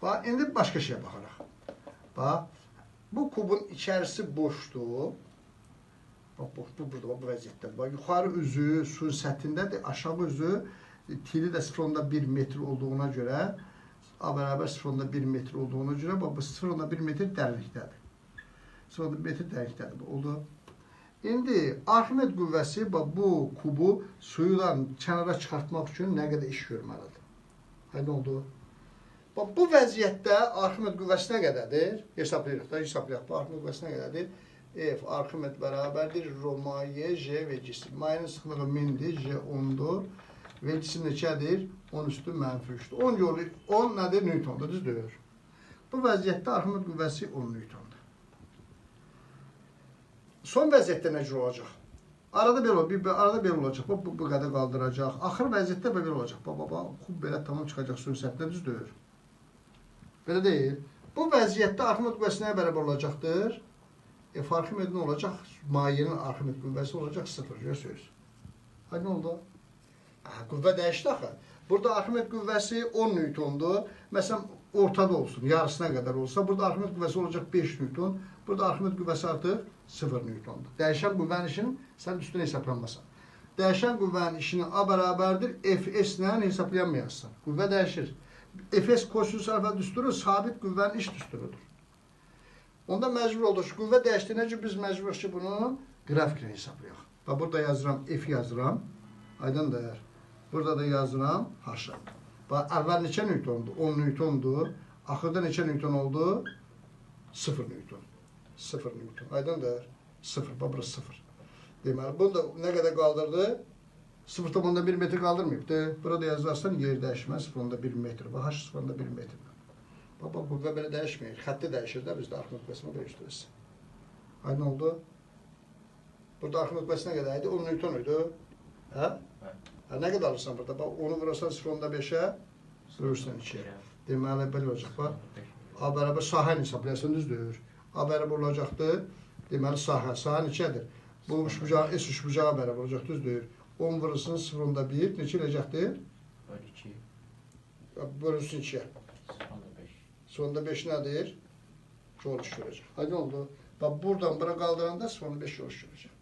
Bax, indi başqa şeyə baxaraq. Bax, bu kubun içərisi boşdur. Bax, bu burada, bu vəziyyətdə. Bax, yuxarı üzü suyun səthindədir, aşağı üzü tili də 0,1 metr olduğuna görə, A bərabər 0,1 metr olduğuna görə, bax, bu 0,1 metr dərinlikdədir. 0,1 metr dərinlikdədir, bu oldu. İndi Arximed qüvvəsi bu kubu suyudan kənara çıxartmaq üçün nə qədər iş görməlidir? Nə oldu? Bu vəziyyətdə Arximed qüvvəsi nə qədərdir? Hesablayırıq da, hesablayırıq. Arximed qüvvəsi nə qədərdir? F Arximed bərabərdir Rho maye J və cisim. Mayenin sıxlığı 1000-dir, J 10-dur. Və cisim neçədir? 10 üstü mənfi 3-dür. 10 yolu, 10 nədir? Newtondur, düzdür. Bu vəziyyətdə Arximed qüvvəsi 10 Newtondur. Son vəziyyətdə nə cür olacaq? Arada belə olacaq. Bu qədər qaldıracaq. Axır vəziyyətdə belə olacaq. Xub belə tamam çıxacaq suyun səthinə, düzdür. Belə deyil. Bu vəziyyətdə Arximed qüvvəsi nəyə bərabər olacaqdır? F Arximedin olacaq, mayenin Arximed qüvvəsi olacaq 0. Görürsünüz. Nə oldu? Qüvvə dəyişdi axı. Burada Arximed qüvvəsi 10 Newtondur. Məsələn, ortada olsun, yarısına qədər olsa, burada Arximed qüvvəsi olacaq 5 Newton. Burada Arximed qüvvəsi artıq 0 Newtondur. Dəyişən qüvvənin işini sən üstünə hesablanmasan. Dəyişən qüvvənin işini A bərabərdir, Fs ilə hesablayanmayasın. Qüvvə dəyişir. Fs kosinus alfa düsturu sabit qüvvənin iş düsturudur. Onda məcbur olduq ki, qüvvə dəyişdiyinə ki, biz məcburuq ki, bunu qrafiklə hesablayaq. Burada yazıram, F yazıram, aydın dəyər. Burada da yazıram, H. Əvvəl neçə Newtondur? 10 Newtondur. Axırda neçə Newton oldu? 0 Newton. 0 Newton. Aydın dəyər. 0. Burası 0. Deməli, bunu da nə qədər qaldırdı? 0,1 metr qaldırmayıbdır. Burada yazarsan yer dəyişməz 0,1 metr. H 0,1 metr. Bax, qüvvə belə dəyişməyir. Xətti dəyişir də, bizdə Arximed qüvvəsini belə üstürürüz. Aydın oldu? Burada Arximed qüvvəsi nə qədər idi? 10 Newton idi. Hə? Nə qədər alırsan burada? Bax, onu vurarsan 0,5-ə, vurursan 2-yə. Deməli, belə olacaq. Bax, A bərabər sahə hesablayarsan, düzdür. A bərabər olacaqdır. Deməli, sahə neçədir? Bu üçbucağı, S üçbucağı bərabər olacaq, düzdür. 10 vurursun 0,1, neçə eləcəkdir? 2. Bölünsün 2-yə. 0,5 nədir? Yol iş görəcək. Hadi oldu. Bax, buradan bura qaldıranda 0,5 yol iş görəcək.